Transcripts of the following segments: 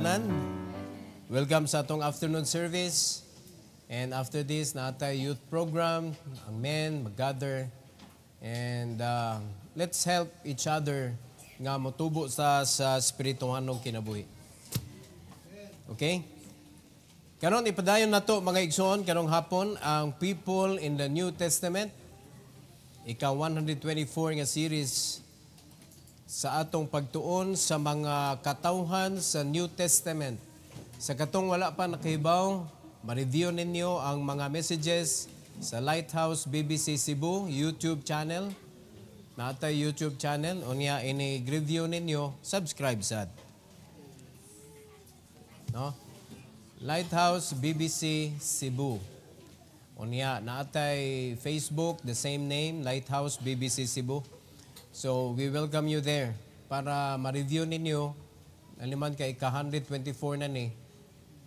tanan. Welcome sa atong afternoon service. And after this, naatay youth program. Ang men mag-gather. And let's help each other nga motubo sa spirituhanong kinabuhi. Okay? Karon ipadayon nato mga igsoon karong hapon ang people in the New Testament. Ika 124 nga series sa atong pagtuon sa mga katawhan sa New Testament. Sa katong wala pa nakahibaw, ma-review ninyo ang mga messages sa Lighthouse BBC Cebu YouTube channel. Natay YouTube channel. Unya ini-review ninyo, subscribe sad. No? Lighthouse BBC Cebu. Unya naatay Facebook, the same name, Lighthouse BBC Cebu. So, we welcome you there para ma-review ninyo. Aliman kay ka-124 na ni.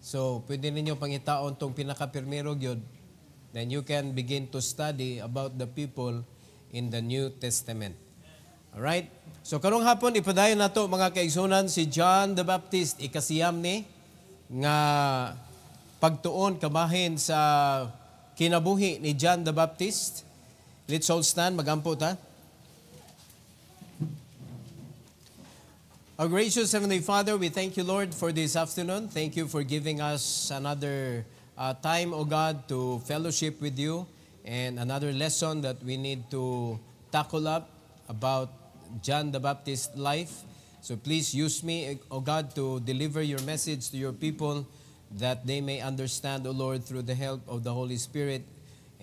So, pwede ninyo pangitaon tong pinaka-pirmero gyud. Then you can begin to study about the people in the New Testament. Alright? So, karong hapon, ipadayon nato mga kaigsunan si John the Baptist. Ikasiyam ni nga pagtuon kamahin sa kinabuhi ni John the Baptist. Let's all stand. Magampo ta. Our gracious Heavenly Father, we thank you, Lord, for this afternoon. Thank you for giving us another time, O God, to fellowship with you and another lesson that we need to tackle up about John the Baptist's life. So please use me, O God, to deliver your message to your people that they may understand, O Lord, through the help of the Holy Spirit.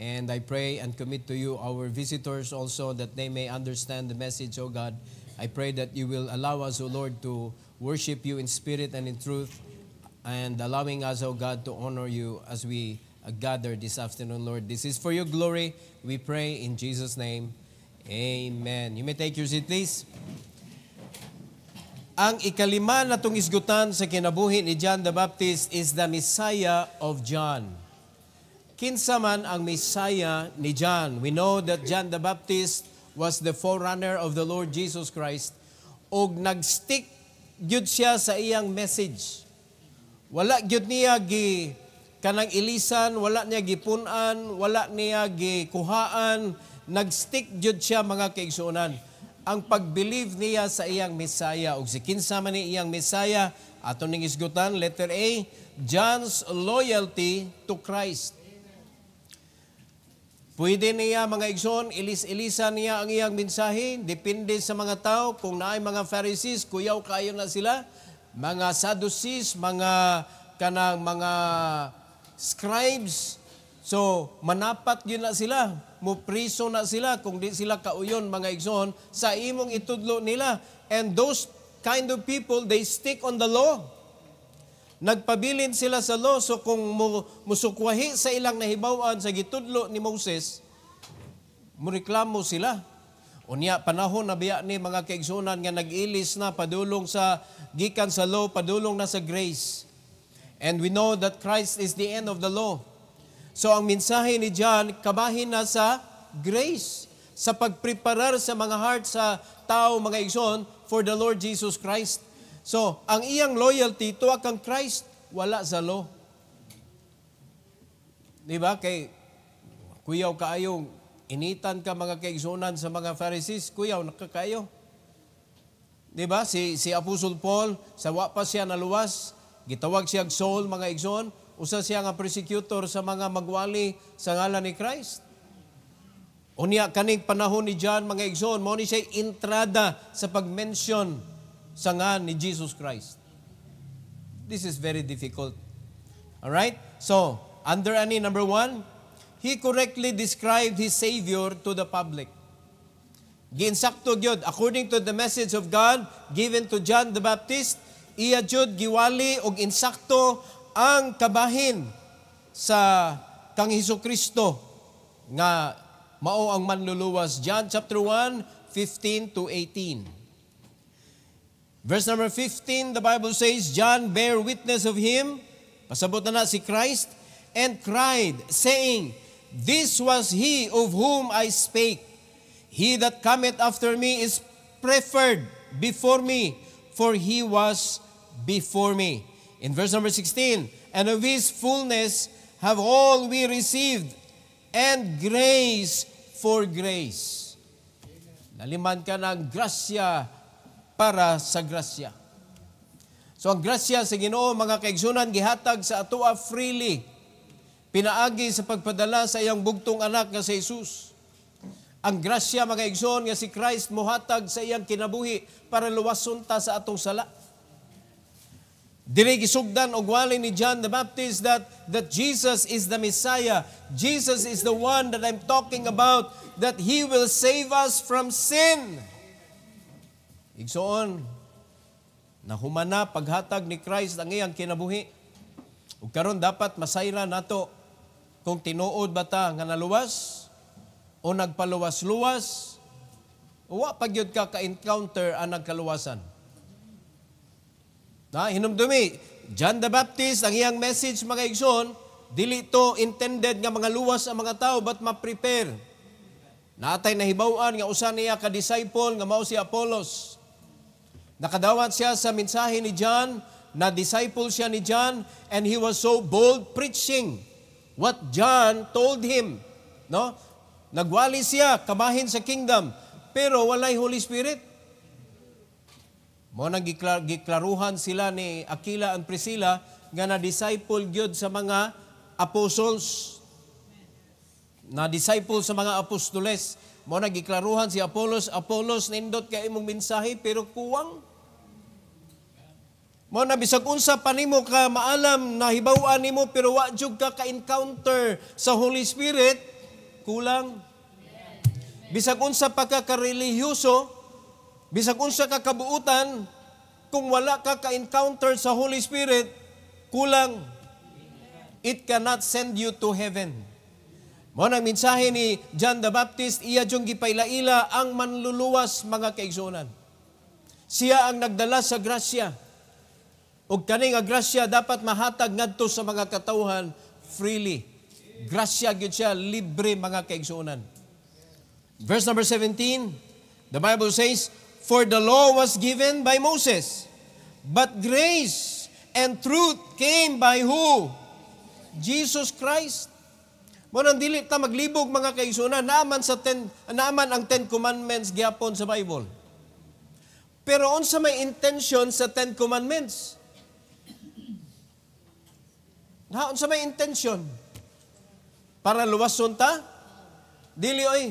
And I pray and commit to you our visitors also that they may understand the message, O God. I pray that you will allow us, O Lord, to worship you in spirit and in truth, and allowing us, O God, to honor you as we gather this afternoon, Lord. This is for your glory. We pray in Jesus' name. Amen. You may take your seat, please. Ang ikalima na itong isgutan sa kinabuhi ni John the Baptist is the Messiah of John. Kinsa man ang Messiah ni John? We know that John the Baptist was the forerunner of the Lord Jesus Christ, og nagstick gyud siya sa iyang message. Wala gyud niya gi kanang ilisan, wala niya gipunan, wala niya gikuhaan, nagstick gyud siya mga kaigsuonan. Ang pag-believe niya sa iyang Messiah, og si kinsa man ni iyang Messiah, ato ning isgutan, letter A, John's loyalty to Christ. Pwede niya mga igsoon, ilis-ilisan niya ang iyang mensahe, depende sa mga tao. Kung naay mga Pharisees, kuyaw kayo na sila. Mga Sadducees, mga scribes. So, manapat yun na sila. Mupriso na sila kung di sila kauyon mga igsoon sa imong itudlo nila. And those kind of people, they stick on the law. Nagpabilin sila sa law, so kung musukwahi sa ilang nahibawan sa gitudlo ni Moses, mureklamo sila. Unya, panahon na biya ni mga kaigsunan nga nag-ilis na padulong sa gikan sa law, padulong na sa grace. And we know that Christ is the end of the law. So ang mensahe ni John, kabahin na sa grace, sa pagpreparar sa mga heart sa tao, mga igsoon, for the Lord Jesus Christ. So, ang iyang loyalty tuwa kang Christ, wala sa law. Diba? Kay kuyaw kaayo, initan ka mga kaigsunan sa mga Pharisees, kuyaw, nakakayo. Diba? Si Apostle Paul, sa wapa siya naluwas, gitawag siya Saul, mga igsoon, usa siya nga persecutor sa mga magwali sa ngalan ni Christ. Unya, kaning panahon ni John, mga igsoon, mo ni siya entrada sa pag-mention sa nga ni Jesus Christ. This is very difficult. Alright? So, under ani, number 1, he correctly described his Savior to the public. Giinsakto gyud, according to the message of God given to John the Baptist, iya jud giwali og insakto ang kabahin sa kang Hesukristo nga mao ang manluluwas. John chapter 1, 15 to 18. Verse number 15, the Bible says, John bare witness of him, pasabot na si Christ, and cried, saying, This was he of whom I spake. He that cometh after me is preferred before me, for he was before me. In verse number 16, and of His fullness have all we received, and grace for grace. Naliman ka ng grasya para sa grasya. So ang grasya sa Ginoo, mga kaigsunan, gihatag sa atoa freely. Pinaagi sa pagpadala sa iyang bugtong anak nga si Jesus. Ang grasya, mga igsoon, nga si Christ mohatag sa iyang kinabuhi para luwason ta sa atong sala. Diri gisugdan og wali ni John the Baptist that Jesus is the Messiah. Jesus is the one that I'm talking about, that He will save us from sin. Igsoon, nahumana paghatag ni Christ ang iyang kinabuhi. Ug karon dapat masayra nato kung tinuod ba ta nga naluwas o nagpaluwas-luwas o wa pagyud ka ka-encounter ang nagkaluwasan. Na hinumdumi, John the Baptist, ang iyang message, mga igsoon, dili to intended nga mga luwas ang mga tao, but ma-prepare. Natay nahibaw-an nga usa niya ka-disciple nga mao si Apollos. Nakadawat siya sa mensahe ni John, na disciple siya ni John, and he was so bold preaching what John told him. No? Nagwali siya, kamahin sa kingdom, pero walay Holy Spirit. Mo nang giklaruhan sila ni Aquila and Priscilla nga na-disciple gyud sa mga apostles. Na-disciple sa mga apostoles. Mo nang giklaruhan si Apollos, nindot kay imong mensahe pero kuwang. Mo na bisag unsa pa nimo ka maalam na hibaw-an nimo pero wa jud ka ka-encounter sa Holy Spirit, kulang. Bisag unsa pa ka ka-relihiyoso, bisag unsa ka kabuutan, kung wala ka ka-encounter sa Holy Spirit, kulang. It cannot send you to heaven. Mo nang mensahe ni John the Baptist, iya jung gipailaila ang manluluwas, mga kaigsunan. Siya ang nagdala sa grasya. Ug kani nga grasya dapat mahatag ngadto sa mga katawhan freely. Grasya gyud siya, libre, mga kaigsunan. Verse number 17, the Bible says, for the law was given by Moses, but grace and truth came by who? Jesus Christ. Mo nang dili ta maglibog, mga kaigsunan, naaman ang 10 Commandments gyapon sa Bible. Pero unsa may intention sa 10 Commandments? Unsa may intention? Para luwason ta? Dili oy.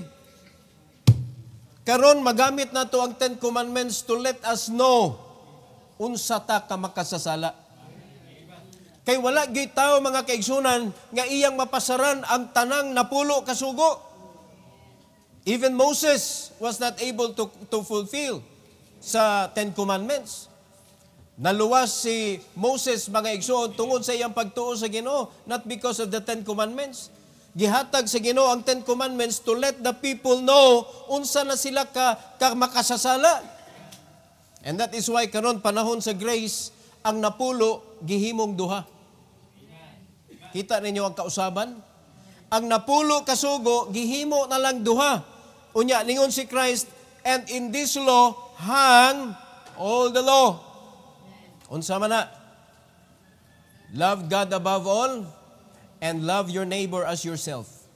Karon magamit nato ang 10 Commandments to let us know unsa ta ka makasasala. Kay wala gyud tawo, mga kaigsunan, nga iyang mapasaran ang tanang napulo kasugo. Even Moses was not able to fulfill sa 10 Commandments. Naluwas si Moses, mga igsoon, tungod sa iyang pagtuo sa Ginoo, not because of the 10 Commandments. Gihatag sa Ginoo ang 10 Commandments to let the people know unsa na sila ka makasasala. And that is why karon panahon sa grace, ang napulo gihimong duha. Kita ninyo ang kausaban? Ang napulo kasugo gihimo na lang duha. Unya ningon si Christ, and in this law hang all the law. Unsa man na? Love God above all, and love your neighbor as yourself.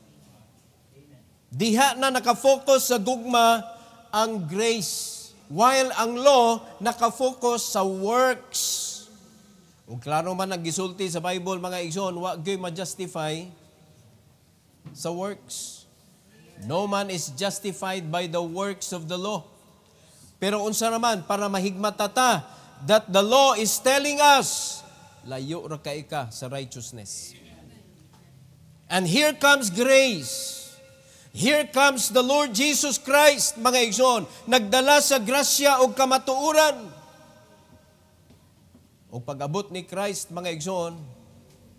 Diha na nakafocus sa gugma ang grace, while ang law nakafocus sa works. Ug klaro man ang gisulti sa Bible, mga igsoon, wa gyud ma-justify sa works. No man is justified by the works of the law. Pero unsa naman, para mahigmata ta that the law is telling us, layo ra kay ka sa righteousness. And here comes grace. Here comes the Lord Jesus Christ, mga igsoon, nagdala sa grasya o kamatuuran. O pag-abot ni Christ, mga igsoon,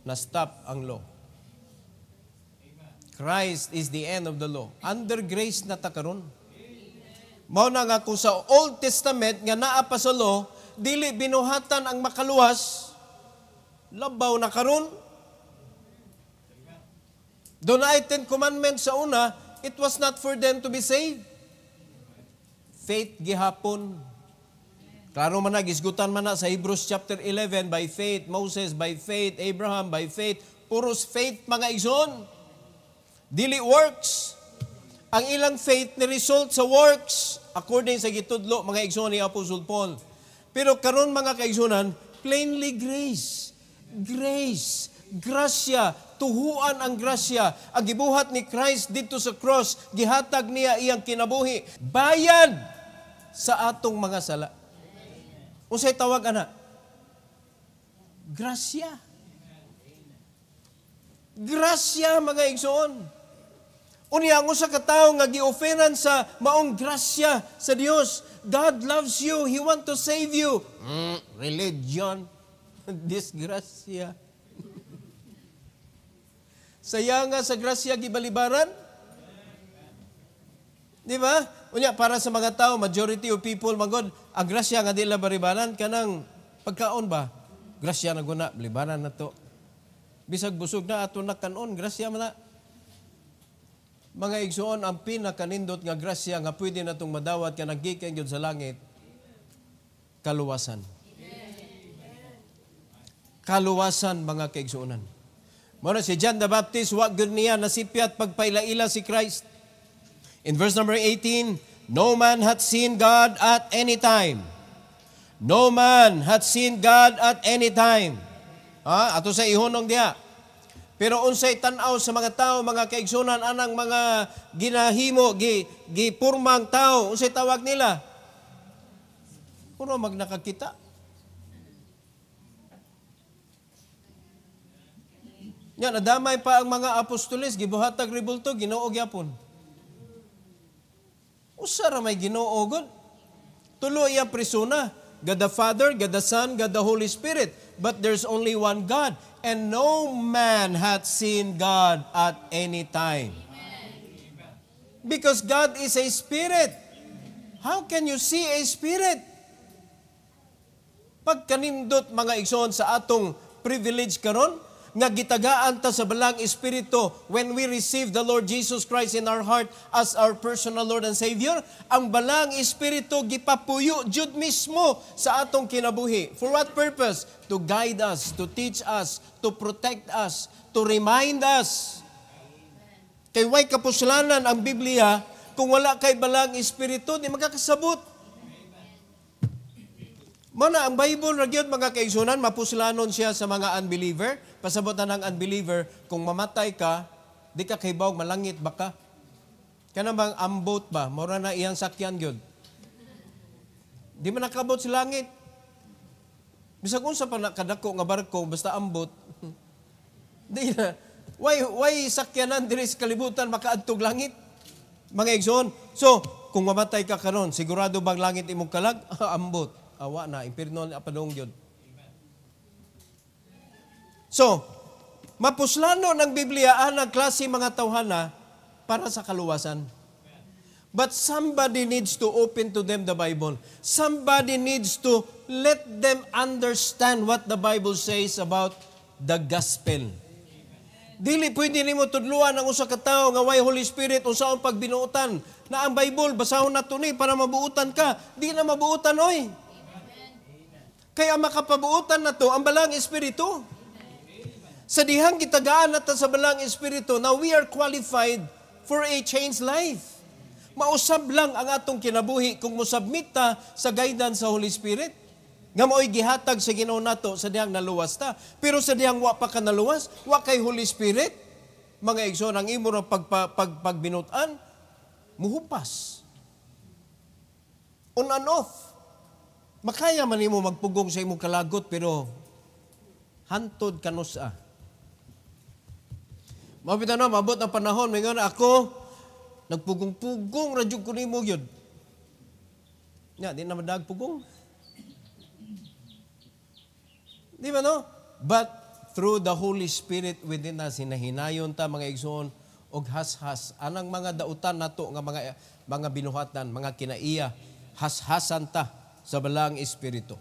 na-stop ang law. Christ is the end of the law. Under grace na ta karon. Mao na nga kung sa Old Testament nga naa pa sa law, dili binuhatan ang makaluwas, labaw na karon. Doon ay 10 Commandments sa una, it was not for them to be saved. Faith gihapon. Klaro man na, gisgutan man na sa Hebrews chapter 11, by faith, Moses, by faith, Abraham, by faith, puros faith mga igsoon. Dili works. Ang ilang faith ni result sa works, according sa gitudlo mga igsoon ni Apostle Paul. Pero karon mga kaigsunan, plainly grace. Grace. Grasya. Tuhuan ang grasya. Ang gibuhat ni Christ dito sa cross, gihatag niya iyang kinabuhi. Bayad sa atong mga sala. Unsay tawag ana? Grasya. Grasya mga igsoon. Unya ang usa ka tawo nga gi-offeran sa maong grasya sa Dios. God loves you. He want to save you. Religion. Disgrasya. Saya nga sa grasya gibalibaran. Di ba? Unya para sa mga tao, majority of people magod, ang grasya nga dila baribaran kanang pagkaon ba? Grasya na guna, balibaran na to. Bisag busog na ato nakanon, grasya man na. Mga igsoon, ang pinakanindot nga grasya nga pwede natong madawat ka naggikan yun sa langit, kaluwasan. Kaluwasan mga kaigsuonan. Muna si John the Baptist, wag gud niya nasipyat pagpailaila si Christ. In verse number 18, no man hath seen God at any time. No man hath seen God at any time. Ato sa ihunong diha. Pero unsay tan-aw sa mga tao, mga kaigsunan, anang mga ginahimo, gipurmang tao, unsay tawag nila? Puro magnakakita. Yan, nadamay pa ang mga apostoles, gibuhatag ribulto, Ginoo gyapon. Usa ra may Ginoo gud. Tulo iya prisona. God the Father, God the Son, God the Holy Spirit. But there's only one God. And no man hath seen God at any time. Because God is a spirit. How can you see a spirit? Pagkanindot mga igsoon sa atong privilege karon, nga gitagaan ta sa balang espiritu when we receive the Lord Jesus Christ in our heart as our personal Lord and Savior, ang balang espiritu gipapuyo jud mismo sa atong kinabuhi. For what purpose? To guide us, to teach us, to protect us, to remind us. Kay way kapuslanan ang Biblia, kung wala kay balang espiritu, di magkakasabot. Mana ang Bible ragyod mga kaigsunan, mapuslanon siya sa mga unbeliever. Pasabot na ng unbeliever, kung mamatay ka, di ka kahibaw, malangit ba ka? Kana bang ambot ba? Mura na iyang sakyan yun. Di man nakabot sa langit. Bisag unsa pa nakadako nga barko, basta ambot. Di na. Why sakyanan diri sa kalibutan makaadtog langit? Mga igsoon. So, kung mamatay ka karon, sigurado bang langit imong kalag? Ambot. Awa na, impirno na padong yun. So, mapuslano ng Biblia ang klase mga tawhana para sa kaluwasan. But somebody needs to open to them the Bible. Somebody needs to let them understand what the Bible says about the gospel. Dili pwede nimo tudluan ang usa ka tawo nga way Holy Spirit unsaon pagbinuotan na ang Bible basahon nato ni para mabuutan ka. Di na mabuutan oy. Kaya makapabuutan na to ang balang espiritu. Sa dihang gitagaan natin sa balang espiritu, now we are qualified for a changed life. Mausab lang ang atong kinabuhi kung musabmit ta sa guidance sa Holy Spirit. Nga mao'y gihatag sa Ginoo nato sa dihang naluwas ta. Pero sa dihang wa pa ka naluwas, wa kay Holy Spirit, mga igsoon, ang imo ng pagbinutan, muhupas. On and off. Makaya man imo magpugong sa imong kalagot, pero hantod kanusa. Mabita na, mabot ang panahon, may nga ako, nagpugong-pugong, radyo ko nimo yun. Nga, di na madagpugong. Di ba no? But through the Holy Spirit within us, hinahinayon ta mga igsoon, og has-has. Anang mga dautan nato nga mga binuhatan, mga kinaiya, has-hasan ta sa balang espiritu.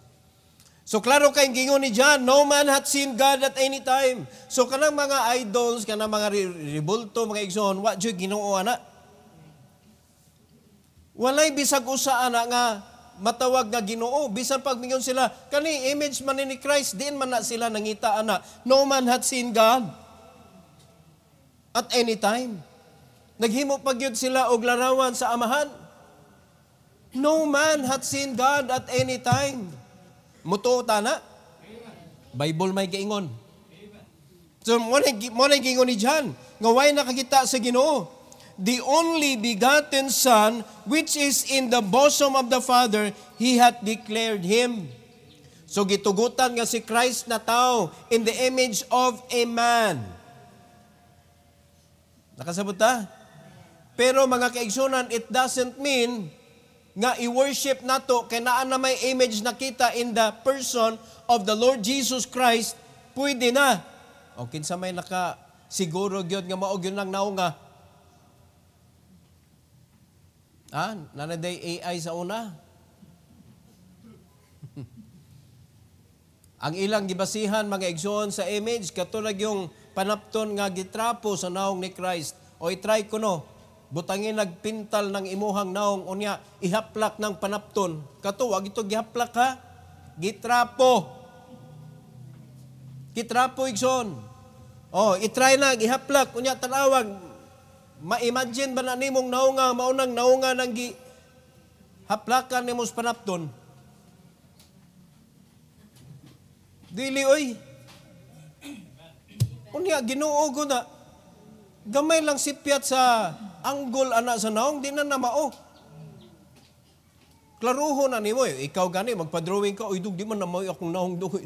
So klaro kay gingon ni John, no man hath seen God at any time. So kanang mga idols, kanang mga ribulto, mga igsoon, wa jud Ginoo ana. Walay bisag usa ana nga matawag nga Ginoo. Bisan pag mingon sila, kani image man ni Christ, din man na sila nangita ana. No man hath seen God at any time. Naghimo pa gyud sila og larawan sa Amahan. No man hath seen God at any time. Mutuo ta na. Bible may kaingon. So, mo na gingon ni John, nga way nakakita sa Ginoo. The only begotten Son, which is in the bosom of the Father, He hath declared Him. So, gitugutan nga si Christ na tao in the image of a man. Nakasabot ta? Pero mga kaigsunan, it doesn't mean nga i-worship nato kay naa na may image nakita in the person of the Lord Jesus Christ, pwede na. O kinsa may siguro gyud nga mao gyud nang naunga. Nanaday AI sa una. Ang ilang gibasihan mga igsoon sa image katulad yung panapton nga gitrapo sa naong ni Christ. O i-try ko no, butangin nagpintal ng imuhang naong unya ihaplak ng panapton. Kato wag ito gihaplak ha. Gitrapo. Gitrapo igsoon. O i-try na gihaplak unya tanawag. Ma-imagine ba na nimong naunga, maunang naunga nang haplakan ni mos panapton? Dili, oy. Unya, Ginoo ko na. Gamay lang sipyat sa anggol ana sa naong, di na mao. Klaruho na ni mo, ikaw gani, magpa-drawing ka, oy, di man na mao akong naong doon,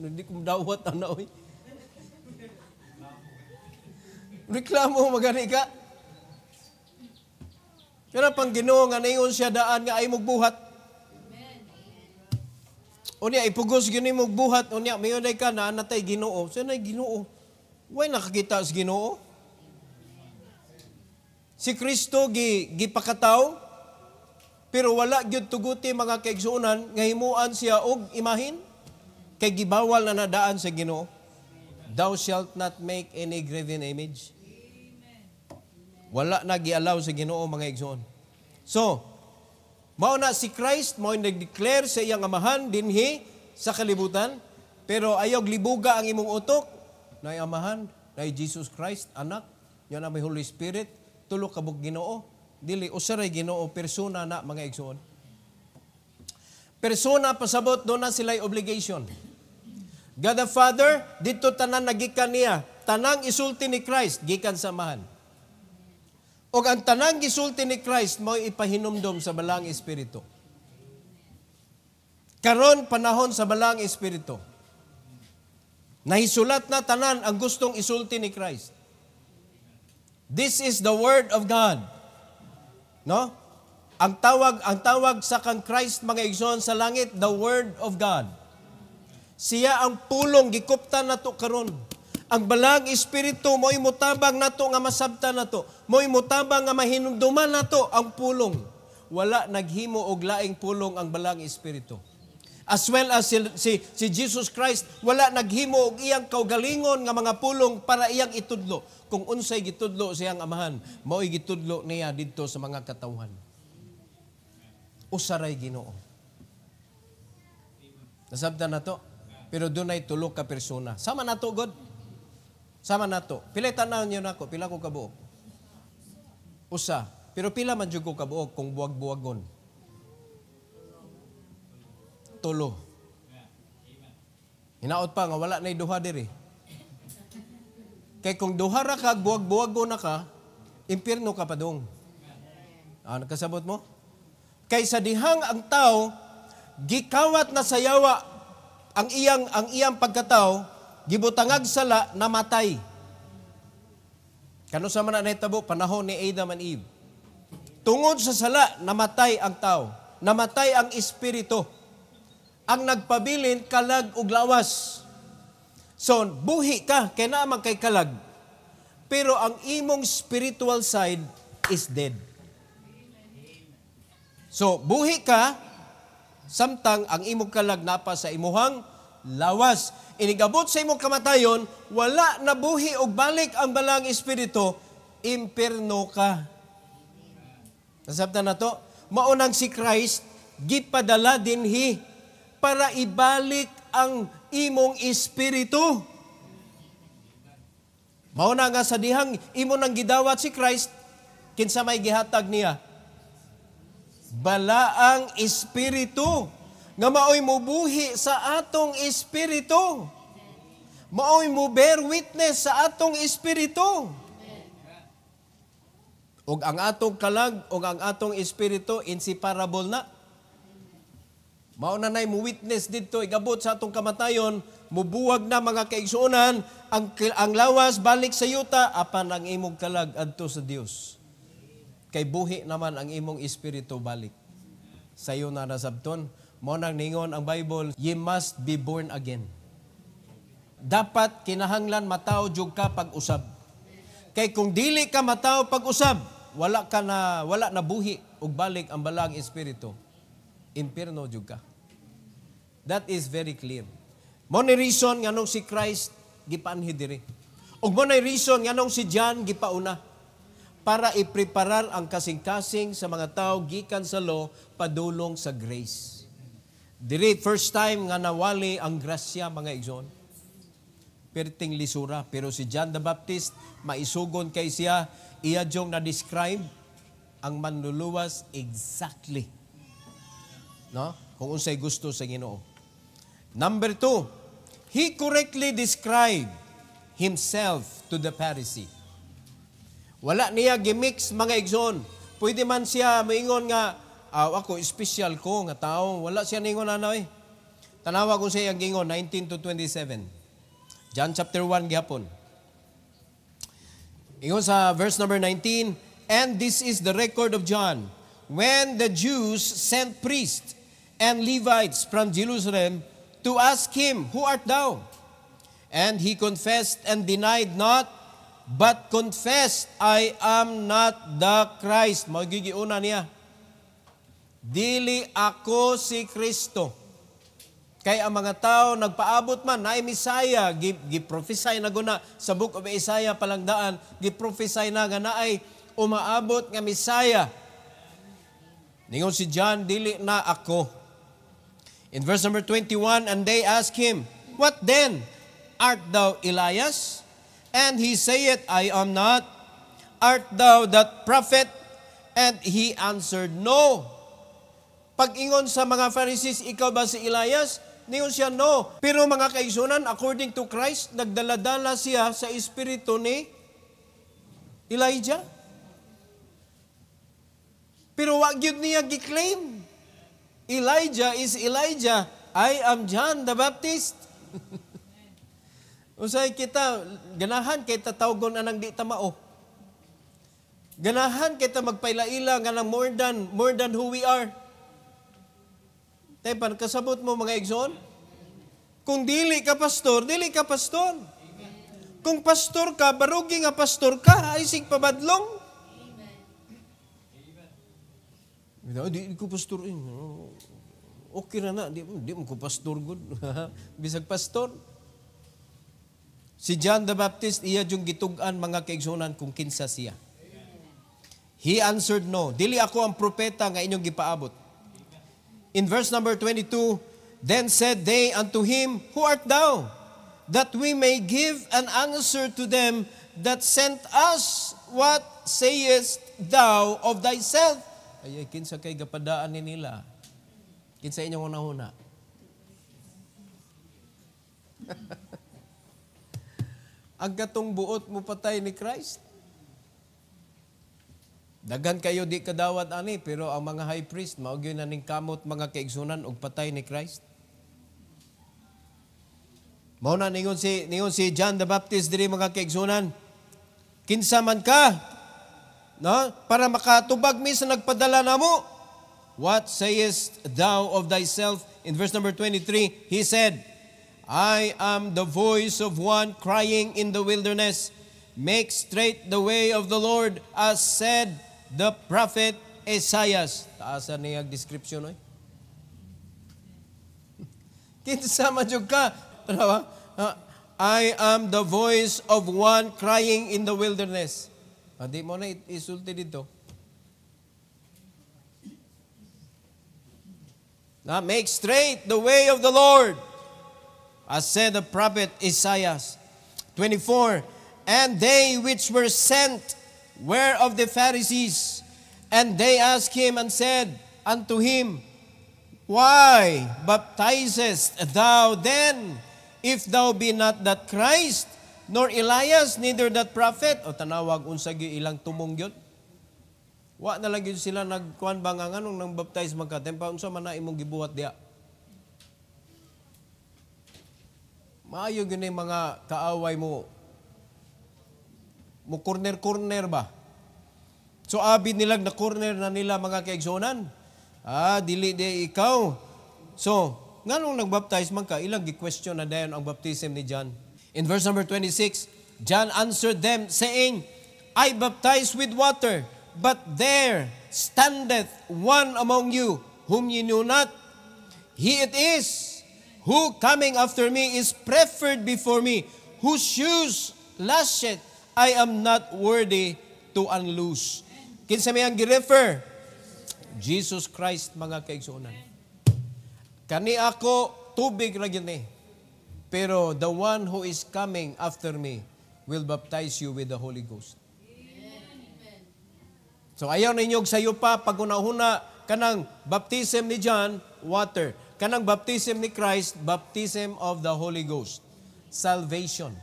hindi ko dawat ana, oy. Reklamo magani ka. Kaya pang Ginoo nga naingon siya daan nga ay magbuhat. Unya ipugos gini magbuhat, unya mayunay ka na natay Ginoo. Sanay Ginoo. Way nakakita sa Ginoo. Si Kristo gipakataw pero wala gyud tuguti mga kaigsuonan nga himuan siya og imahin kay gibawal na nadaan sa Ginoo. Thou shalt not make any graven image. Wala na gialaw sa Ginoo mga igsoon. So, mao na si Christ, mao nag-declare sa iyang Amahan dinhi sa kalibutan, pero ayaw libuga ang imong utok, na Amahan, na Jesus Christ, anak, yan na may Holy Spirit, tulo kabog Ginoo, dili usaray Ginoo, persona na mga igsoon. Persona pasabot doon na sila'y obligation. God the Father, dito tanan nagikan niya, tanang isulti ni Christ, gikan sa Amahan. O ang tanang gisulti ni Christ mo ipahinumdom sa Balang Espiritu. Karon panahon sa Balang Espiritu. Nahisulat na tanan ang gustong isulti ni Christ. This is the Word of God. No? Ang tawag sa kang Christ mga igsoon sa langit, the Word of God. Siya ang pulong gikuptan nato karon. Ang Balang Espiritu mo'y mutabang nato nga masabtan nato. Mo'y mutabang nga mahinumduman nato ang pulong. Wala naghimo og laing pulong ang Balang Espiritu. As well as si Jesus Christ, wala naghimo og iyang kaugalingon nga mga pulong para iyang itudlo. Kung unsay gitudlo siyang Amahan, mo'y gitudlo niya didto sa mga katawhan. Usaray Ginoo. Nasabtan nato. Pero doon ay tulo ka persona. Sama nato, God. Sama nato. Pila tanaw niyo nako, pila ko kabuok. Usa. Pero pila man jud ko kabuok kung buwag-buwagon. Tulo. Hinaot pa nga wala nay duha diri. Kay kung duha ra ka buwag-buwagon na ka, impierno ka pa dong. Nakasabot mo? Kay sa dihang ang tao gikawat na sayawa ang iyang pagkatao, gibutangag sala, namatay. Kano sa man na nahitabo, panahon ni Adam and Eve. Tungod sa sala, namatay ang tao. Namatay ang espiritu. Ang nagpabilin, kalag ug lawas. So, buhi ka, kaya naman kay kalag. Pero ang imong spiritual side is dead. So, buhi ka, samtang ang imong kalag napa sa imuhang lawas. Inigabot sa imong kamatayon, wala na buhi og balik ang Balang Espiritu, impierno ka. Nasabtan na to? Maunang si Christ, gipadala dinhi para ibalik ang imong espiritu. Mao na nga sa dihang imo nang gidawat si Christ, kinsa may gihatag niya? Balaang espiritu nga maoy mubuhi sa atong espiritu. Maoy mo bear witness sa atong espiritu. Og ang atong kalag og ang atong espiritu inseparable na. Mao na nay mo witness didto igabot sa atong kamatayon, mubuwag na mga kaigsuonan, ang lawas balik sa yuta apan ang imong kalag adto sa Dios. Kay buhi naman ang imong espiritu balik. Sayo na nasabton, mao nang ningon ang Bible, ye must be born again. Dapat kinahanglan mataw jud ka pag-usab. Kay kung dili ka mataw pag-usab, wala na buhi ug balik ang balang espiritu. Impierno jud ka. That is very clear. Mo ni reason nganong si Christ gipaanhi diri. Ug mo ni reason nganong si John gipauna para ipreparar ang kasing-kasing sa mga tao gikan sa law padulong sa grace. Diri first time nga nawali ang grasya mga igsoon. Perting lisura. Pero si John the Baptist, maisugon kay siya, iya jong na-describe ang manluluwas exactly. No? Kung unsay gusto sa Ginoo. Number 2, he correctly described himself to the Pharisee. Wala niya gimix mga igsoon. Pwede man siya maingon nga, ako special ko nga tao. Wala siya ningon ano eh. Tanawa ko siya ang gingon, 19 to 27. John chapter 1 gihapon. Ingon sa verse number 19, and this is the record of John. When the Jews sent priests and Levites from Jerusalem to ask him, who art thou? And he confessed and denied not, but confessed, I am not the Christ. Magigiuna niya. Dili ako si Kristo. Kay ang mga tao nagpaabot man na ay Misaya, giprophesy na guna sa book of Isaiah palangdaan, giprophesy na nga na ay umaabot nga Misaya. Ningon si John, dili na ako. In verse number 21, and they ask him, what then? Art thou Elias? And he saith, I am not. Art thou that prophet? And he answered, no. Pag-ingon sa mga Pharisees, ikaw ba si Elias? Ningon siya, no. Pero mga kaigsunan, according to Christ, nagdaladala siya sa espiritu ni Elijah. Pero wag yun niya giklaim. Elijah is Elijah. I am John the Baptist. Usay kita, ganahan kita tawgon anang di tamao. Ganahan kita magpailaila nga ng more than who we are. Tepan, kasabot mo mga igsoon? Kung dili ka pastor, dili ka pastor. Kung pastor ka, barugi nga pastor ka, ay sig pabadlong. Di ko pastor. Okay na, di mo ko pastor good. Bisag pastor. Si John the Baptist, iya yung gitugan mga kaigsunan kung kinsa siya. He answered no. Dili ako ang propeta nga inyong gipaabot. In verse number 22, then said they unto him, who art thou? That we may give an answer to them that sent us. What sayest thou of thyself? Ay, kinsa kay gapadaan ni nila. Kinsa inyong una-una. Ang katong buot mo patay ni Christ. Daghan kayo di kadawat ani, pero ang mga high priest, maugyo na ning kamot mga kaigsunan og patay ni Christ. Mao na ningon si John the Baptist diri mga kaigsunan. Kinsa man ka? No? Para makatubag mi sa nagpadala namo. What sayest thou of thyself? In verse number 23, he said, I am the voice of one crying in the wilderness, make straight the way of the Lord, as said the prophet Isaiah. Taasan niya description, oy. Kinsa man jud ka? I am the voice of one crying in the wilderness. Di mo na isulti dito. Na make straight the way of the Lord, as said the prophet Isaiah. 24, and they which were sent were of the Pharisees, and they asked him and said unto him, why baptizest thou then, if thou be not that Christ, nor Elias, neither that prophet? O tanawag, unsag ilang tumong yun. Wa na lang yun sila nagkuhan ba nga nung nang baptize magkatempa, unsa man na imong gibuhat diya. Maayo yun yung mga kaaway mo corner-corner ba? So abi nilag na corner na nila mga kaigsonan. Dili di ikaw. So, nga nung nagbaptize man ka, ilang gi-question na dayon ang baptism ni John. In verse number 26, John answered them, saying, I baptize with water, but there standeth one among you, whom ye know not. He it is, who coming after me is preferred before me, whose shoes lashed I am not worthy to unloose. Kinsa may ang gi-refer? Jesus Christ, mga kaigsuonan. Kani ako, tubig ra gyud ni. Pero the one who is coming after me will baptize you with the Holy Ghost. So ayaw ninyog sayo pa pag una-una kanang baptism ni John, water. Kanang baptism ni Christ, baptism of the Holy Ghost. Salvation.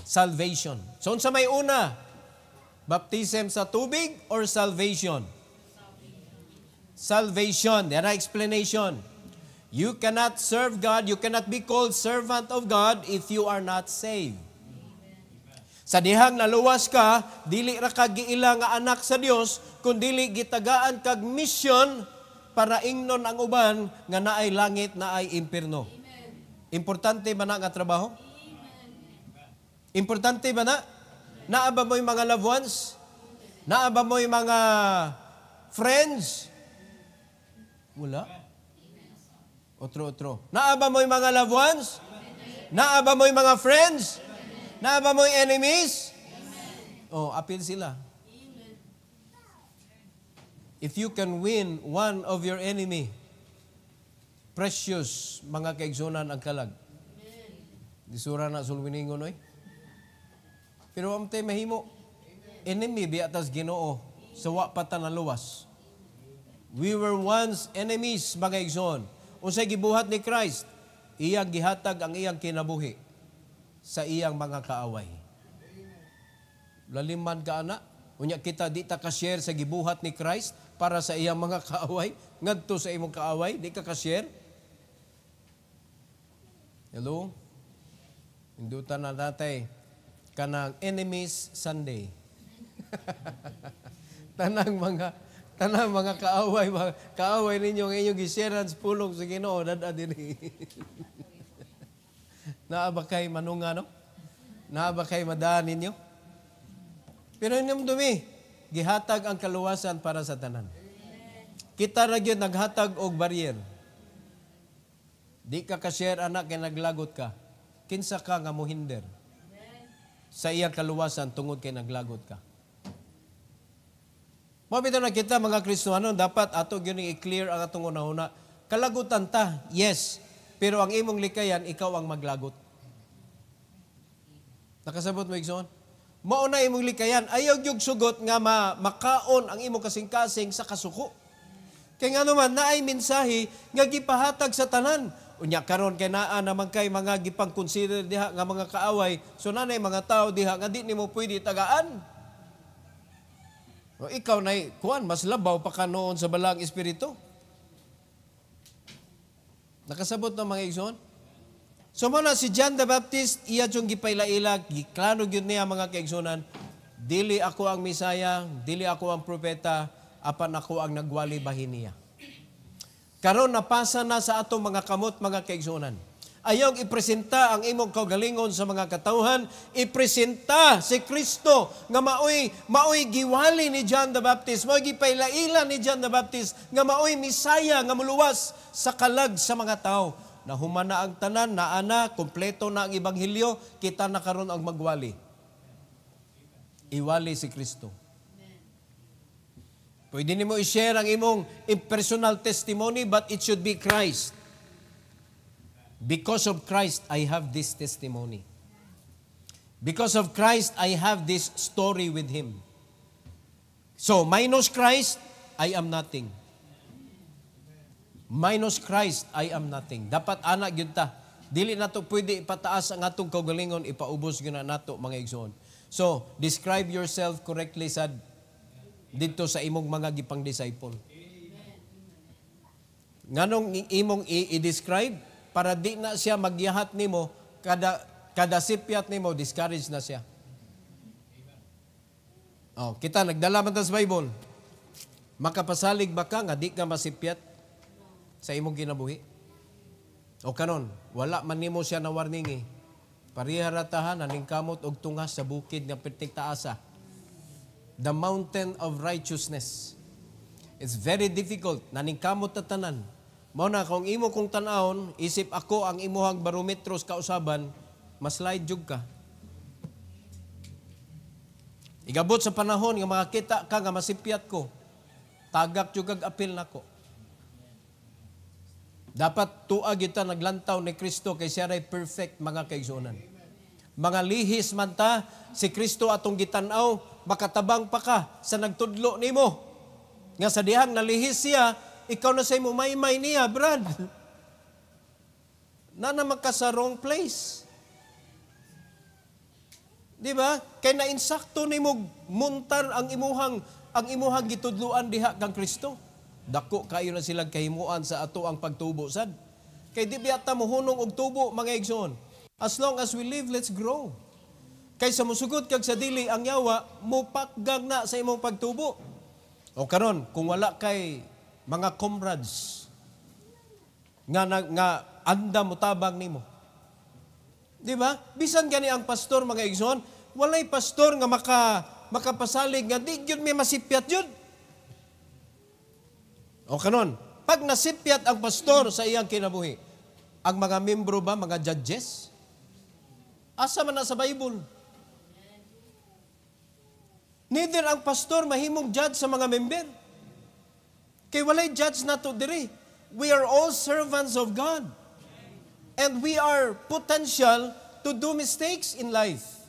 Salvation. So unsa may una? Baptism sa tubig or salvation? Salvation. There are explanation. You cannot serve God, you cannot be called servant of God if you are not saved. Sa dihang naluwas ka, dili ra ka giila nga anak sa Dios, kundi gitagaan kag mission para ingnon ang uban nga naay langit, naay impierno. Importante ba na nga trabaho? Importante ba na? Naa ba mo'y mga loved ones? Naa ba mo'y mga friends? Wala. Otro. Naa ba mo'y mga loved ones? Naa ba mo'y mga friends? Naa ba mo'y enemies? Apil sila. If you can win one of your enemy, precious mga kaigsunan ang kalag. Disura na sulwiningon oy. Pero amtay mahimo, enemy biatas Ginoo, sawa pa ta naluwas. We were once enemies, mga igsoon. Unsay gibuhat ni Christ, iyang gihatag ang iyang kinabuhi sa iyang mga kaaway. Laliman ka ana, unya kita di ta ka-share sa gibuhat ni Christ para sa iyang mga kaaway, ngadto sa imong kaaway, di ka ka-share. Hello? Indutan na natay kanang enemies Sunday. tanang mga kaaway ninyo ang inyong gisyaran sa pulong sa Ginoo dada dinhi. Naa ba kay manunga no? Naa ba kay madaan ninyo? Pero inyong dumi, gihatag ang kaluwasan para sa tanan. Kita ra gyud naghatag og barrier. Di ka ka-share anak kay naglagot ka. Kinsa ka nga mohinder sa iyang kaluwasan tungod kay naglagot ka. Mabito na kita mga Kristiyano, dapat ato gyud i-clear ang atong una-una. Kalagutan ta, yes, pero ang imong likayan, ikaw ang maglagot. Nakasabot mo, Igsoon? Mao na imong likayan, ayaw gyud sugot nga makaon ang imong kasing-kasing sa kasuko. Kaya nga naman, naay mensahe nga gipahatag sa tanan. Unya karon kay naa naman kay mga gipang-consider diha nga mga kaaway, so nanay mga tao diha nga di nimo pwede tagaan. O ikaw na kuan mas labaw pa ka noon sa balang espiritu. Nakasabot na mga igsoon? So muna si John the Baptist, iya yung gipaila-ila, giklano yun niya mga kaigsunan, dili ako ang Misaya, dili ako ang propeta, apan ako ang nagwali bahin niya. Karon napasa na sa atong mga kamot, mga kaigsunan. Ayaw ipresenta ang imong kaugalingon sa mga katawhan, ipresenta si Kristo nga maoy giwali ni John the Baptist, maoy gipaila-ila ni John the Baptist, nga maoy Misaya nga muluwas sa kalag sa mga tao. Na humana ang tanan, naana, kompleto na ang Ebanghelyo, kita na karon ang magwali. Iwali si Kristo. Pwede nimo i-share ang imong personal testimony, but it should be Christ. Because of Christ, I have this testimony. Because of Christ, I have this story with Him. So, minus Christ, I am nothing. Minus Christ, I am nothing. Dapat anak yun ta. Dili na to pwede ipataas ang atong kaugalingon, ipaubos yun na nato mga igsoon. So, describe yourself correctly sad dito sa imong mga gipang disciple. Nganong imong i-describe? Para di na siya magyahat nimo, kada sipyat nimo, discourage na siya. Oh, kita nagdala man ta sa Bible. Makapasalig ba ka nga di ka masipyat sa imong kinabuhi? O kanon, wala man nimo siya na warning. Pariharatahan aning kamot og tungas sa bukid nga pertik taasa. The mountain of righteousness. It's very difficult naning kamot ta tanan. Mao na kung imo kong tan-awon, isip ako ang imuhang barometros kausaban, maslide jud ka. Igabot sa panahon nga makakita ka nga masipyat ko, tagak jud kag apil nako. Dapat tuag kita naglantaw ni Kristo kay siya ray perfect mga kaigsuonan. Mga lihis man ta, si Kristo atong gitan-aw, makatabang pa ka sa nagtudlo nimo. Nga sa dihang nalihis siya, ikaw na sa imo may niya, Brad. Na naman ka sa wrong place. Di ba? Kaya na-insakto ni mo muntar ang imuhang gitudluan diha kang Kristo. Dako kayo na silang kahimuan sa ato ang pagtubo sad. Kay di biyata mo hunong og tubo mga igsoon. As long as we live, let's grow. Kay sa musugod kag sa dili ang yawa, mupakgang na sa imong pagtubo. O karon, kung wala kay mga comrades nga anda mo tabang nimo. Di ba? Bisan gani ang pastor mga igsoon, walay pastor nga makapasalig nga di gyud may masipyat jud. O kanon, pag nasipyat ang pastor sa iyang kinabuhi, ang mga membro ba mga judges? Asa man na sa Bible? Neither ang pastor mahimong judge sa mga member. Kay walay judge na to diri. We are all servants of God. And we are potential to do mistakes in life.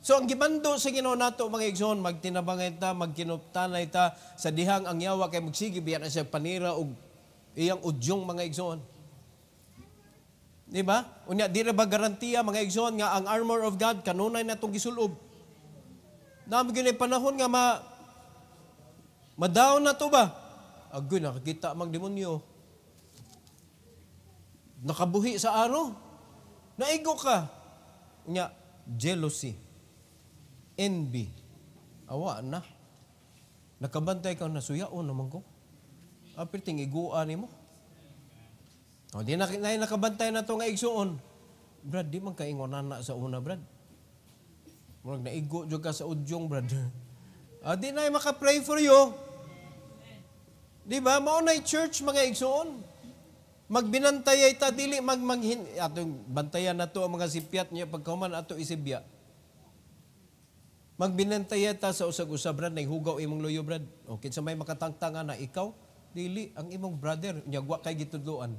So ang gibando sa Ginoo nato mga igsoon, magtinabangay ta, magkinuptanay ta sa dihang ang yawa kay magsige biya na siya panira og iyang udyong mga igsoon. Di ba? Unya di ra ba garantiya mga igsoon nga ang armor of God kanunay natong gisulob. Namo gyud panahon nga madaon na to ba? Agoy, nakakita mang demonyo. Nakabuhi sa araw. Naigo ka. Nya, jealousy. Envy. Awa na. Nakabantay ka na suyaon naman ko. Apirting iguan mo. O, di nakabantay na to nga igsuon. Brad, di man kaingonan na sa una, Brad. Murag naigo dyan ka sa udyong, Brad. Di na maka-pray for you. Di ba? Maunay church mga igsoon. Magbinantayay ta dili atong bantayan nato ang mga sipyat niya pagkahuman ato isibya. Magbinantayay ta sa usag-usab Brad nay hugaw imong loyo Brad. Okay sa may makatangtangan na ikaw dili ang imong brother nyagwa kay gitudloan.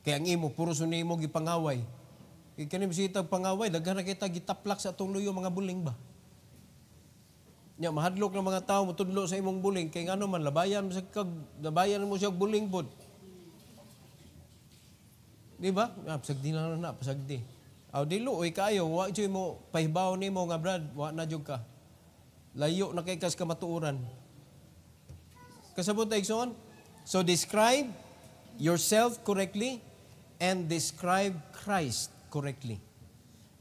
Kaya ang imo puro sunimo gipangaway. Kani bisita pangaway daghan na kita gitaplak sa atong loyo mga buling ba. Nya mahadlok ng mga tao mutudlo sa imong buling kay ngano man labayan mo siya buling pod. Di ba? Pasagdi na pasagdi. Aw dilo oy kayo wa jud mo pahibaw nimo nga Brad, wa na jud ka. Layo na kay kas kamatuoran. Kasabot igsoon. So describe yourself correctly and describe Christ correctly.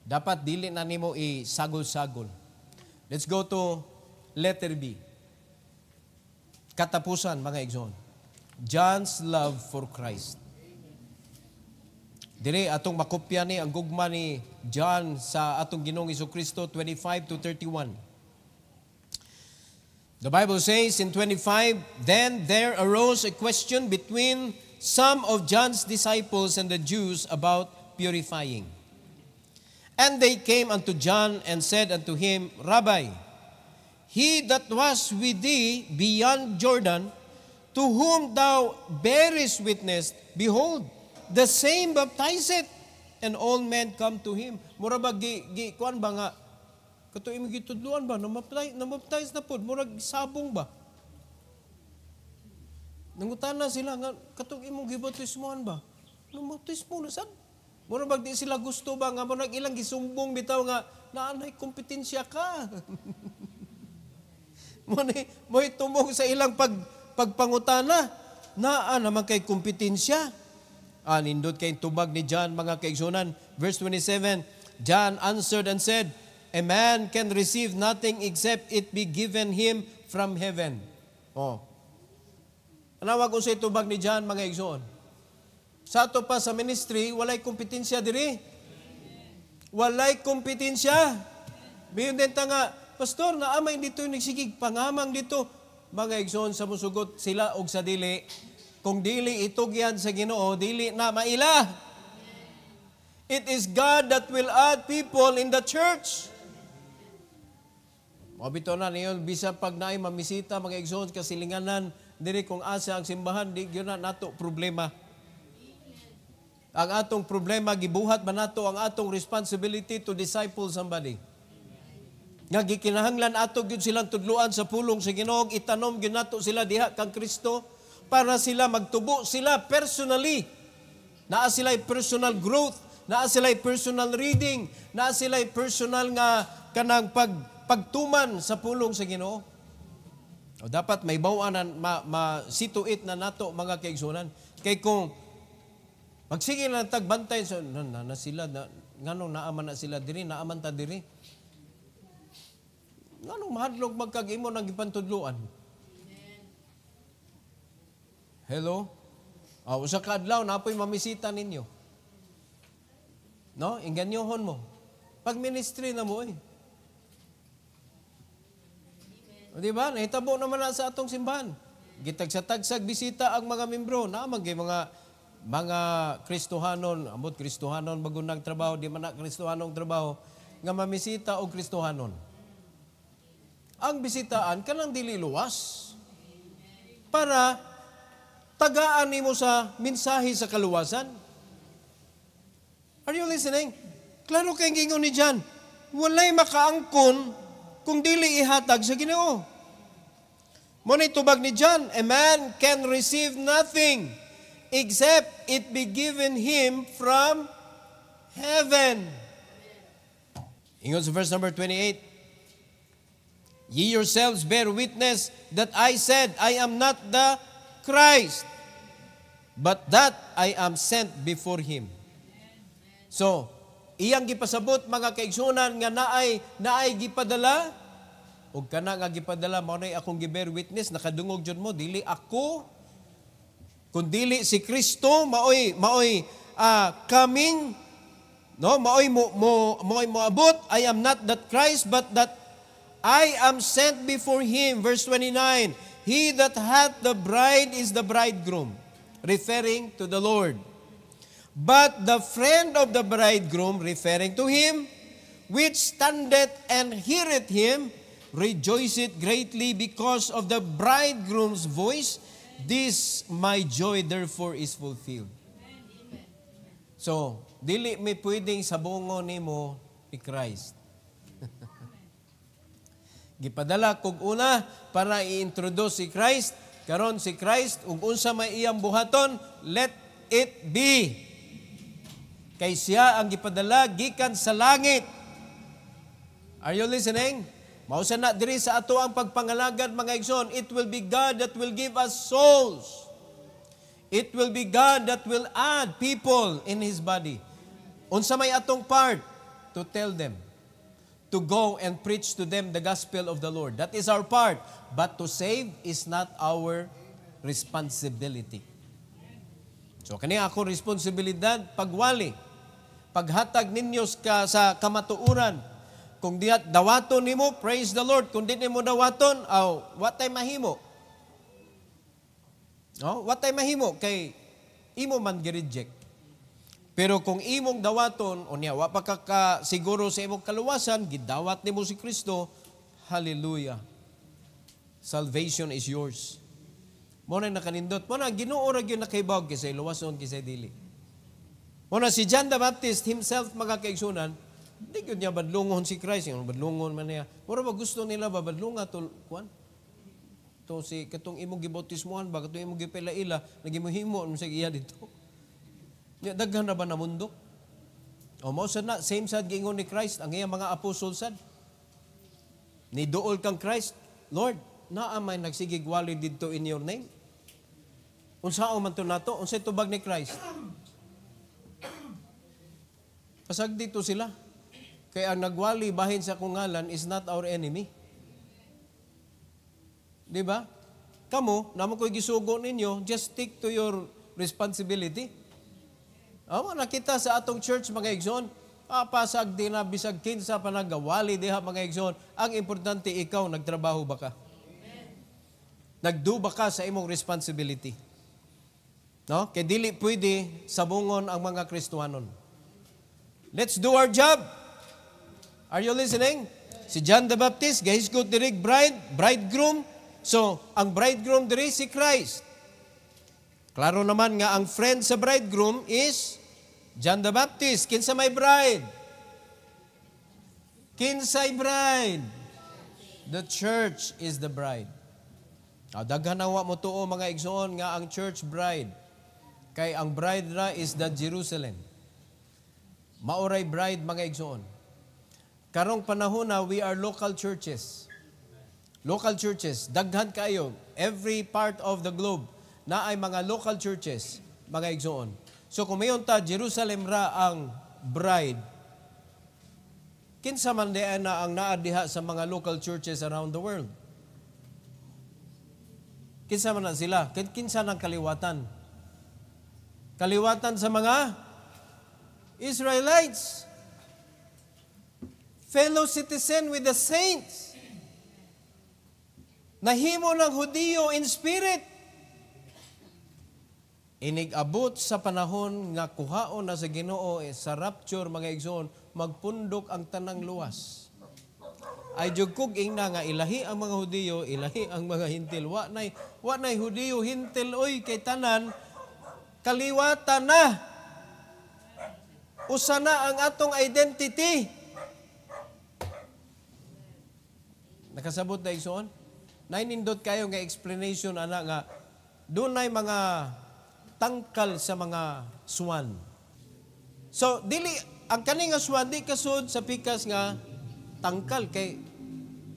Dapat dili na nimo isagol-sagol. Let's go to letter B. Katapusan, mga igsoon. John's love for Christ. Dire atong makopya ni ang gugma ni John sa atong Ginoong Jesucristo 25 to 31. The Bible says in 25, then there arose a question between some of John's disciples and the Jews about purifying. And they came unto John and said unto him, Rabbi, He that was with thee beyond Jordan, to whom thou bearest witness, behold, the same baptizeth, and all men come to him. Mura ba, kuan ba nga, kato imo gitudluan ba, namaptize na po, murag sabong ba? Nangutana sila nga, kato imo gibautismoan ba? Namaptismo na sad? Mura ba di sila gusto ba, nga murag ilang gisumbong bitaw nga, naanay kompetensya ka. Mo'y tumong sa ilang pagpangutana, naa naman kay kompetensya. Nindot kay tubag ni John, mga kaigsunan. Verse 27, John answered and said, a man can receive nothing except it be given him from heaven. Anawag ko sa tubag ni John, mga kaigsunan. Sa ato pa sa ministry, walay kompetensya diri. Walay kompetensya. Biyon din ta nga, Pastor, naamay dito nagsigig, pangamang dito. Mga igsoon sa musugot sila og sa dili. Kung dili itugyan sa Ginoo, dili na maila. It is God that will add people in the church. Mabito na niyon, bisa pag naay mamisita, mga igsoon, kasilinganan, diri kung asa ang simbahan, di yun na nato problema. Ang atong problema, gibuhat ba nato ang atong responsibility to disciple somebody. Nga gikinahanglan ato gyud silang tudluan sa pulong sa Ginoo, itanom gyud nato sila diha kang Kristo para sila magtubo sila personally. Naa sila personal growth, naa sila personal reading, naa sila personal nga kanang pagtuman sa pulong sa Ginoo. O dapat may bawanan masituit na nato mga kaigsunan. Kay kung magsige lang tagbantay so na sila nganong naaman na sila diri, naaman ta diri. Anong mahadlok magkag-imo ng ipantudluan? Hello? Usa ka adlaw, napoy mamisita ninyo. No? Inganyohon mo. Pag ministry na mo O diba? Nahitabo naman na sa atong simbahan. Gitag-sa-tagsag bisita ang mga membro. Naman kay mga Kristohanon, ambot Kristohanon bagunang trabaho, di man na Kristohanong trabaho, nga mamisita o Kristohanon. Ang bisitaan kanang dili luwas para tagaan nimo sa mensahe sa kaluwasan. Are you listening? Klaro kay gingon ni John, walay makaangkon kung dili ihatag sa Ginoo. Mo ni tubag ni John, a man can receive nothing except it be given him from heaven. Ingon sa verse number 28, ye yourselves bear witness that I said, I am not the Christ, but that I am sent before Him. So, iyang gipasabot mga kaigsunan nga naay gipadala, o kana nga gipadala, maunay akong gibear witness, nakadungog dyan mo, dili ako, kung dili si Kristo, maoy coming, no, maoy moabot, I am not that Christ, but that I am sent before Him. Verse 29, he that hath the bride is the bridegroom, referring to the Lord. But the friend of the bridegroom, referring to him, which standeth and heareth him, rejoiceth greatly because of the bridegroom's voice. This my joy therefore is fulfilled. So, dili may pwedeng sabungon nimo ni Christ. Gipadala kog una para i-introduce si Christ. Karon si Christ, ug unsa may iyang buhaton, let it be. Kay siya ang gipadala gikan sa langit. Are you listening? Mausa na diri sa ato ang pagpangalagad mga igsoon, it will be God that will give us souls. It will be God that will add people in His body. Unsa may atong part to tell them, to go and preach to them the gospel of the Lord. That is our part. But to save is not our responsibility. So, kani ako responsibilidad, pagwali, paghatag ninyo sa kamatuuran. Kung diat dawaton nimo, praise the Lord. Kung di nimo dawaton, what ay mahimo? No? What ay mahimo? Kay imo man gi-reject. Pero kung imong dawaton, o niya, wa pa ka siguro sa imong kaluwasan, gidawat nimo si Kristo, hallelujah. Salvation is yours. Mo na nakanindot. Mo na Ginoo ra gyud nakaibawag kisay luwason kisay dili. Mo na si John the Baptist himself mga kaigsunan, di gyud niya badlungon si Christ, yung badlungon man niya. Mura ba gusto nila ba badlunga to kuan? To si katong imong gibautismohan ba katong imong gipilaila nagimhimo sa iya dito. Nya daghan ra ba na mundo? O mao sad na same sad giingon ni Christ ang iyang mga apostol sad. Ni duol kang Christ, Lord, naa may nagsigig wali didto in your name. Unsaon man to nato? Unsay tubag ni Christ? Pasag dito sila. Kaya ang nagwali bahin sa kungalan is not our enemy. Di ba? Kamo, naman ko'y gisugo ninyo, just stick to your responsibility. Nakita sa atong church mga igsoon, pasag di na bisag kinsa pa nagawali diha mga igsoon. Ang importante ikaw, nagtrabaho ba ka? Nagdo ba ka sa imong responsibility? No? Kaya dili pwede sabungon ang mga Kristohanon. Let's do our job. Are you listening? Si John the Baptist, gahisgot dirig bridegroom. So, ang bridegroom diri si Christ. Klaro naman nga ang friend sa bridegroom is John the Baptist. Kinsa may bride? Kinsay bride? The church is the bride. Daghan na wa mo tuo mga igsoon nga ang church bride. Kay ang bride ra is the Jerusalem. Mauray bride mga igsoon. Karong panahon na we are local churches. Local churches, daghan kayo, every part of the globe na ay mga local churches, mga igsoon. So kung mayon ta Jerusalem ra ang bride, kinsa man diyan na ang naadiha sa mga local churches around the world? Kinsa man na sila? Kinsa ng kaliwatan? Kaliwatan sa mga Israelites. Fellow citizen with the saints. Nahimo ng Hudiyo in spirit. Inig-abot sa panahon nga kuhaon na sa Ginoo sa rapture mga igsoon, magpundok ang tanang luwas. Ay jugkog ingna nga ilahi ang mga Hudiyo, ilahi ang mga hintil. Wa nay Hudiyo hintil oy kay tanan kaliwatan na. Usa na ang atong identity. Nakasabot na igsoon? Nainindot kayo nga explanation ana nga dunay mga tangkal sa mga swan. So dili ang kani nga swan di kasud sa pikas nga tangkal kay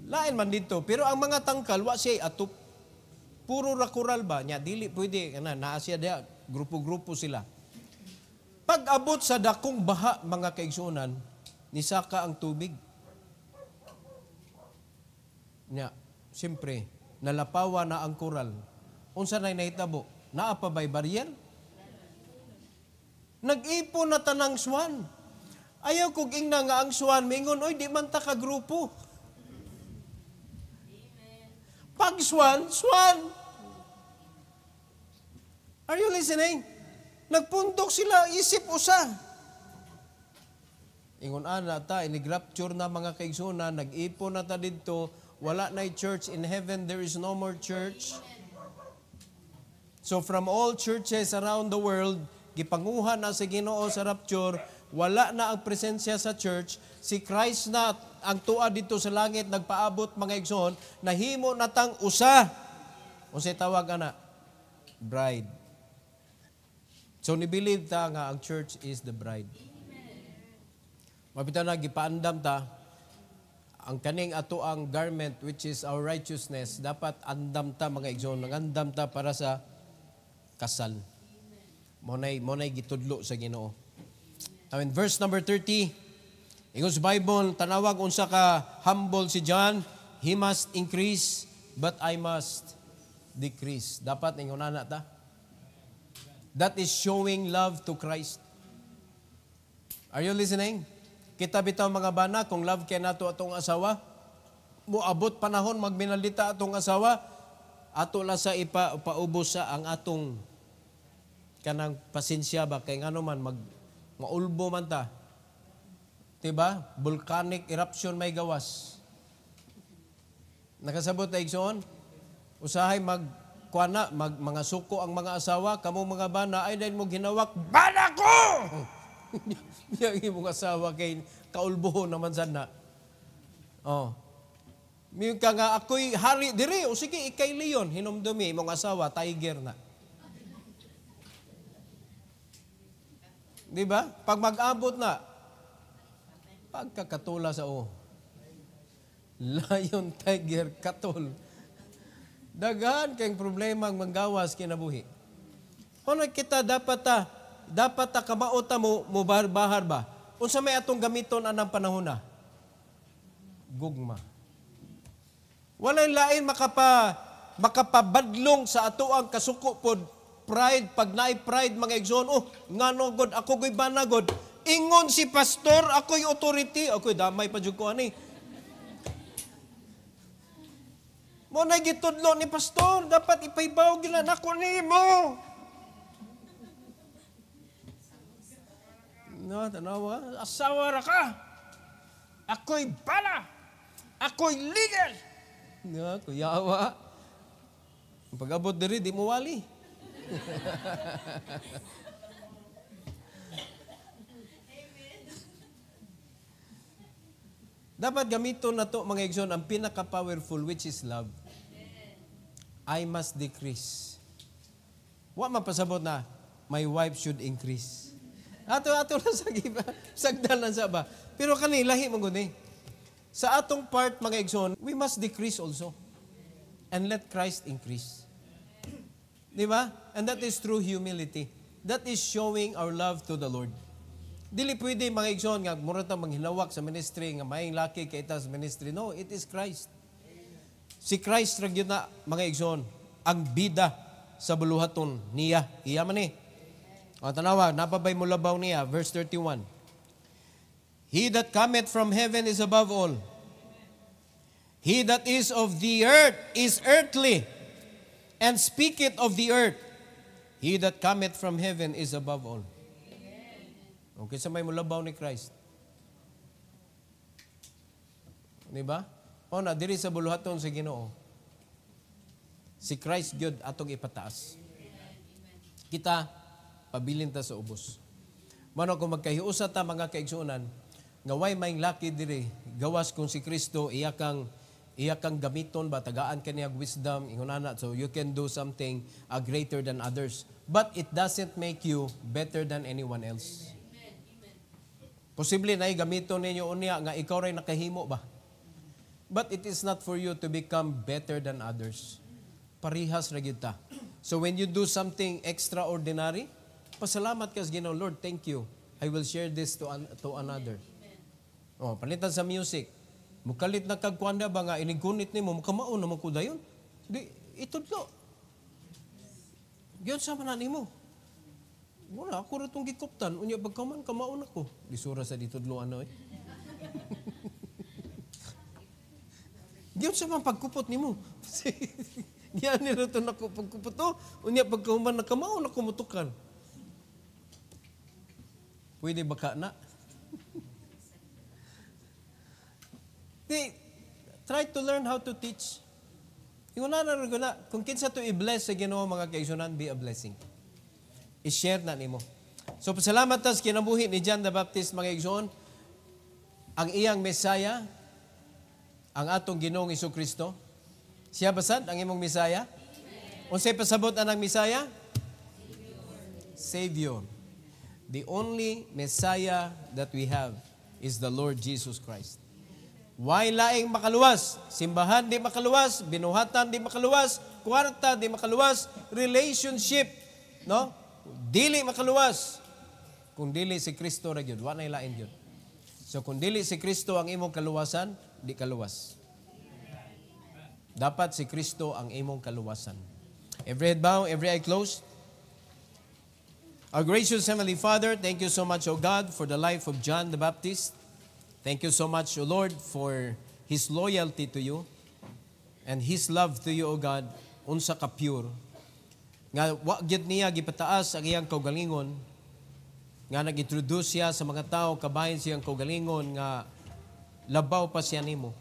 lain man dito pero ang mga tangkal wa siya atop puro rakural ba nya dili pwede kana naa siya dia grupo-grupo sila. Pag abot sa dakong baha mga kaigsuonan nisaka ang tubig. Nya siyempre, nalapawa na ang koral. Unsa na'y nahitabo? Naa pa ba'y barrier? Nag-ipon na tanang swan. Ayaw kog ingna nga ang swan, mingon, oy, di man ta ka grupo. Pag swan, swan. Are you listening? Nagpuntok sila, isip usa. Ingon ana ta, inigrapture na mga kaigsunan, nag-ipon na ta dito, wala na'y church in heaven, there is no more church. So from all churches around the world, gipanguha na sa Ginoo sa rapture, wala na ang presensya sa church, si Christ na ang tuwa dito sa langit, nagpaabot mga igsoon, nahimo na tang usa. Unsay tawag ana? Bride. So ni-believe ta nga ang church is the bride. Mapita na, gipaandam ta, ang kaning ato ang garment which is our righteousness, dapat andam ta mga igsoon, nangandam ta para sa kasal. Monay gitudlo sa Ginoo. Now in verse number 30, ingon sa Bible, tanawag unsa ka humble si John, he must increase but I must decrease. Dapat ingon ana ta. That is showing love to Christ. Are you listening? Kita bitaw mga bana, kung love kay nato atong asawa, muabot panahon magminalita atong asawa, ato la sa ipaubos sa ang atong kanang pasensya ba kay ngano man maulbo man ta. Diba? Volcanic eruption may gawas. Nakasabot na igsoon? Usahay mga suko ang mga asawa, kamo mga bana ay dahil mo ginawak, bana ko! Yung imong asawa kay kaulbuho naman sana. Oh. May ka nga ako'y hari diri, o sige ikay leon, hinumdumi imong asawa tiger na. Di ba? Pag mag-abot na, pagkakatula sa lion, tiger, katol. Daghan kayong problema ang manggawas kinabuhi. Kung kita dapat kamaota mo bahar ba? Unsa may atong gamiton anang panahon na? Gugma. Walay lain makapabadlong sa ato ang kasuko pod pride, pag naay pride mga igsoon, ngano god ako go'y banagod. Ingon si pastor, ako'y authority, ako'y damay pa jud ko ani. Mo na gitudlo ni pastor, dapat ipaibaw gila nako nimo. No, tanawa, asawa ra ka. Ako'y bala. Ako'y legal. No, kuyawa. Pag-abot diri di mo wali. Dapat gamiton na to mga igsoon ang pinaka-powerful which is love. I must decrease. Wa mapasabot na my wife should increase. Ato na sagdan lang sa ba. Pero kani lahi man gud sa atong part mga igsoon, we must decrease also and let Christ increase. Di ba? And that is true humility. That is showing our love to the Lord. Dili pwede mga igsoon nga mura ta manghinawak sa ministry nga maayong laki kay ita sa ministry. No, it is Christ. Si Christ ra gyud na mga igsoon ang bida sa buluhaton niya. Iya man ni. O tanawa, napabay mo labaw niya verse 31. He that cometh from heaven is above all. He that is of the earth is earthly, and speaketh of the earth. He that cometh from heaven is above all. Okay, sa may mulabaw ni Christ. Diba? O na, diri sa buluhaton sa Ginoo. Si Christ gyud atong ipataas. Kita, pabilin ta sa ubos. Mano kung magkahiusa ta mga kaigsuonan, nga way may laki diri, gawas kung si Kristo, iyakang gamiton ba, tagaan kaniyag wisdom, ingunana, so you can do something greater than others. But it doesn't make you better than anyone else. Posible na gamiton ninyo unya nga ikaw ray nakahimo ba? But it is not for you to become better than others. Parihas ra gyud ta. So when you do something extraordinary, pasalamat ka sa Ginoo, Lord, thank you. I will share this to another. Oh, palitan sa music. Mukalit na kagkwanda ba nga inigunit nimo mukamao na ko dayon? Di itudlo. Giyon sa man nimo. Wala ako ra tong gikuptan unya pagkaman kamao na ko. Disura sa ditudlo ano Giyon sa man pagkupot nimo. Giyan nila to nako pagkupot to unya pagkaman na kamao na kumutukan. Pwede baka na? Try to learn how to teach. Kung kinsa to i-bless sa Ginoo mga kaigsunan, be a blessing. I-share na nimo. So pasalamat tas kinabuhi ni John the Baptist mga igsoon, ang iyang Mesaya, ang atong Ginoong Jesucristo. Siya basad ang imong Mesaya? Unsay pasabot anang Mesaya? Savior. The only Messiah that we have is the Lord Jesus Christ. Why laing makaluwas? Simbahan di makaluwas, binuhatan di makaluwas, kwarta di makaluwas, relationship, no? Dili makaluwas. Kung dili si Kristo ra gyud, wa nay lain gyud. So kung dili si Kristo ang imong kaluwasan, di kaluwas. Dapat si Kristo ang imong kaluwasan. Every head bow, every eye closed. Our gracious Heavenly Father, thank you so much, O God, for the life of John the Baptist. Thank you so much, O Lord, for his loyalty to you and his love to you, O God, unsa ka pure. Nga wa gyud niya gipataas ang iyang kaugalingon, nga nag-introduce siya sa mga tao, kabahin siyang kaugalingon, nga labaw pa siya nimo.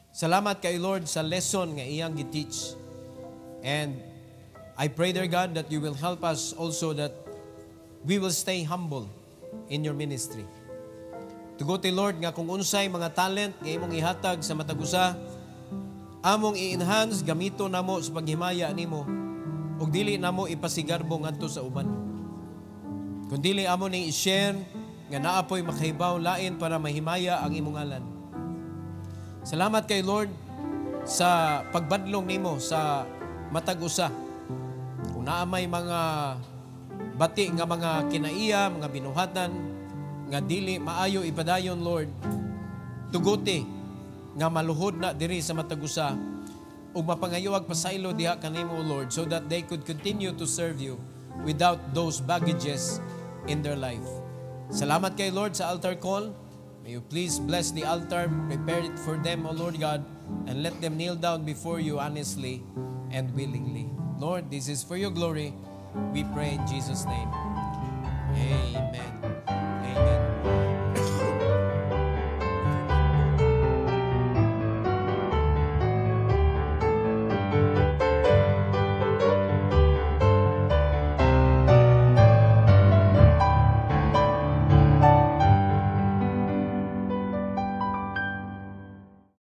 Salamat kay Lord sa lesson nga iyang giteach. And I pray, dear God, that you will help us also that we will stay humble in your ministry. Tuguti, Lord, nga kung unsay mga talent nga imong ihatag sa matag usa, among i-enhance, gamito namo sa paghimaya nimo, ug dili namo ipasigarbo ngadto sa uban. Kung dili amo ning i-share nga naapoy makahibaw lain para mahimaya ang imong ngalan. Salamat kay Lord sa pagbadlong nimo sa matag usa. Kung naa may mga bati nga mga kinaiya, mga binuhatan nga dili maayo ipadayon, Lord, tuguti nga maluhod na diri sa matag usa ug mapangayuwag pasaylo diha kanimo, Lord, so that they could continue to serve you without those baggages in their life. Salamat kay Lord sa altar call. May you please bless the altar, prepare it for them, O Lord God, and let them kneel down before you honestly and willingly. Lord, this is for your glory. We pray in Jesus' name. Amen.